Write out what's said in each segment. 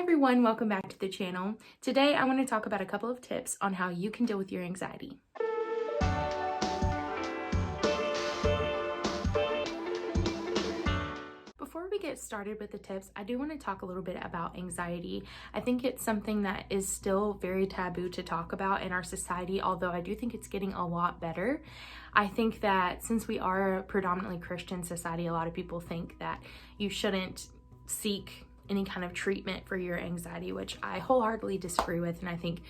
everyone, welcome back to the channel. Today I want to talk about a couple of tips on how you can deal with your anxiety. Before we get started with the tips, I do want to talk a little bit about anxiety. I think it's something that is still very taboo to talk about in our society, although I do think it's getting a lot better. I think that since we are a predominantly Christian society, a lot of people think that you shouldn't seek any kind of treatment for your anxiety, which I wholeheartedly disagree with, and I think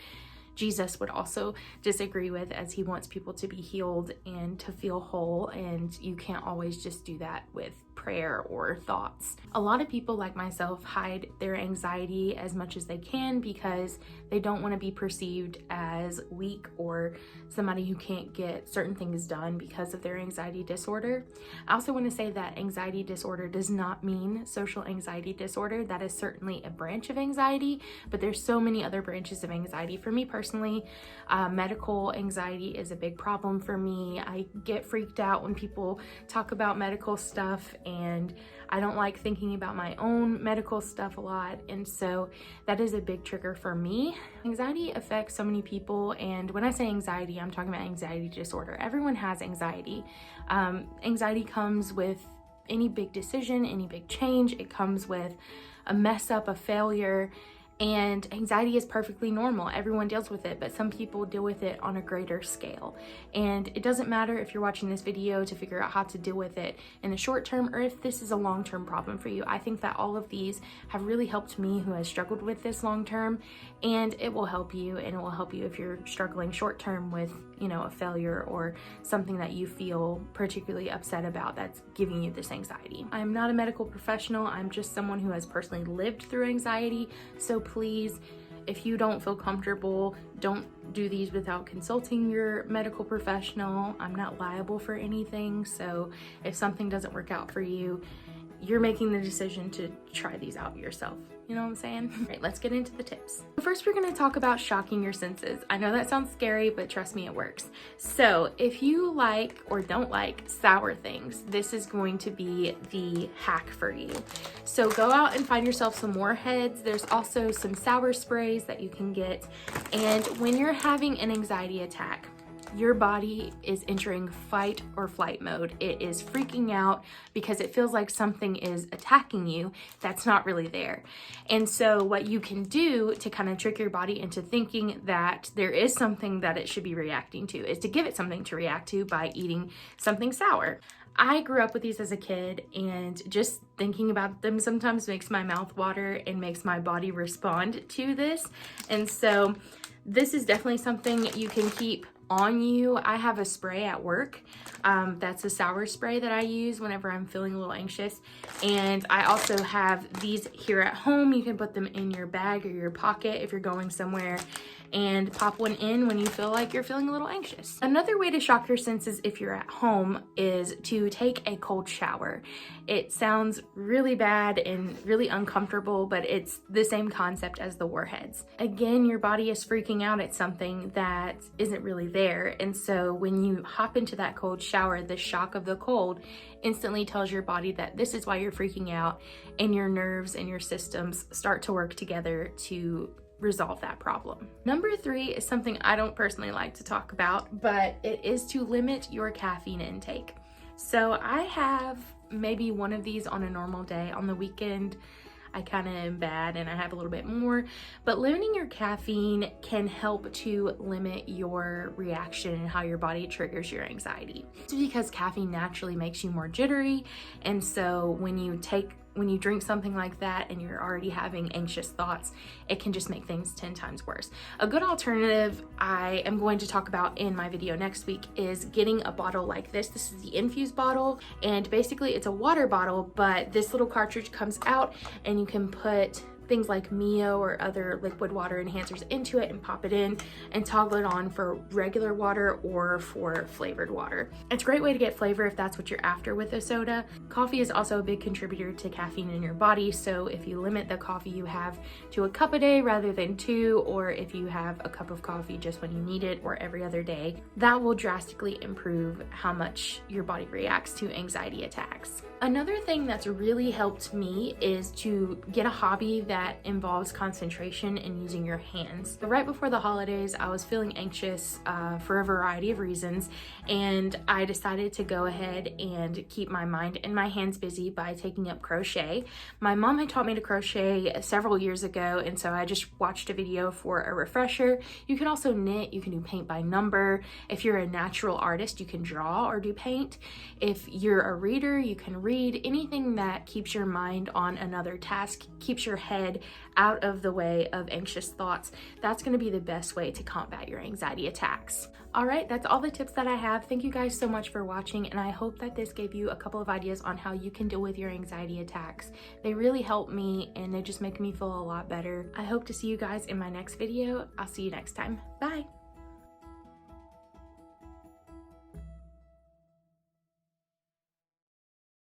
Jesus would also disagree with, as he wants people to be healed and to feel whole, and you can't always just do that with prayer or thoughts. A lot of people like myself hide their anxiety as much as they can because they don't want to be perceived as weak or somebody who can't get certain things done because of their anxiety disorder. I also want to say that anxiety disorder does not mean social anxiety disorder. That is certainly a branch of anxiety, but there's so many other branches of anxiety. For me personally, medical anxiety is a big problem for me. I get freaked out when people talk about medical stuff, and I don't like thinking about my own medical stuff a lot, and so that is a big trigger for me. Anxiety affects so many people, and when I say anxiety, I'm talking about anxiety disorder. Everyone has anxiety. Anxiety comes with any big decision, any big change. It comes with a mess up, a failure, and anxiety is perfectly normal. Everyone deals with it, but some people deal with it on a greater scale. And it doesn't matter if you're watching this video to figure out how to deal with it in the short term or if this is a long-term problem for you. I think that all of these have really helped me, who has struggled with this long term, and it will help you, and it will help you if you're struggling short term with, a failure or something that you feel particularly upset about that's giving you this anxiety. I'm not a medical professional. I'm just someone who has personally lived through anxiety. So please, if you don't feel comfortable, don't do these without consulting your medical professional. I'm not liable for anything. So if something doesn't work out for you, you're making the decision to try these out yourself. You know what I'm saying? All right, let's get into the tips. First, we're gonna talk about shocking your senses. I know that sounds scary, but trust me, it works. So if you like or don't like sour things, this is going to be the hack for you. So go out and find yourself some Warheads. There's also some sour sprays that you can get. And when you're having an anxiety attack, your body is entering fight or flight mode. It is freaking out because it feels like something is attacking you that's not really there. And so what you can do to kind of trick your body into thinking that there is something that it should be reacting to is to give it something to react to by eating something sour. I grew up with these as a kid, and just thinking about them sometimes makes my mouth water and makes my body respond to this. And so this is definitely something you can keep on you. I have a spray at work that's a sour spray that I use whenever I'm feeling a little anxious, and I also have these here at home. You can put them in your bag or your pocket if you're going somewhere, and pop one in when you feel like you're feeling a little anxious. Another way to shock your senses if you're at home is to take a cold shower. It sounds really bad and really uncomfortable, but it's the same concept as the Warheads. Again, your body is freaking out at something that isn't really there, and so when you hop into that cold shower, the shock of the cold instantly tells your body that this is why you're freaking out, and your nerves and your systems start to work together to resolve that problem. Number 3 is something I don't personally like to talk about, but it is to limit your caffeine intake. So I have maybe one of these on a normal day. On the weekend, I kind of am bad and I have a little bit more, but limiting your caffeine can help to limit your reaction and how your body triggers your anxiety. It's because caffeine naturally makes you more jittery, and so when you drink something like that and you're already having anxious thoughts, it can just make things 10 times worse. A good alternative I am going to talk about in my video next week is getting a bottle like this. This is the Infused Bottle, and basically it's a water bottle, but this little cartridge comes out and you can put things like Mio or other liquid water enhancers into it and pop it in and toggle it on for regular water or for flavored water. It's a great way to get flavor if that's what you're after with a soda. Coffee is also a big contributor to caffeine in your body, so if you limit the coffee you have to a cup a day rather than 2, or if you have a cup of coffee just when you need it or every other day, that will drastically improve how much your body reacts to anxiety attacks. Another thing that's really helped me is to get a hobby that that involves concentration and using your hands. But right before the holidays, I was feeling anxious for a variety of reasons, and I decided to go ahead and keep my mind and my hands busy by taking up crochet. My mom had taught me to crochet several years ago, and so I just watched a video for a refresher. You can also knit, you can do paint by number. If you're a natural artist, you can draw or do paint. If you're a reader, you can read. Anything that keeps your mind on another task, keeps your head out of the way of anxious thoughts. That's going to be the best way to combat your anxiety attacks. All right, that's all the tips that I have. Thank you guys so much for watching, and I hope that this gave you a couple of ideas on how you can deal with your anxiety attacks. They really help me, and they just make me feel a lot better. I hope to see you guys in my next video. I'll see you next time. Bye.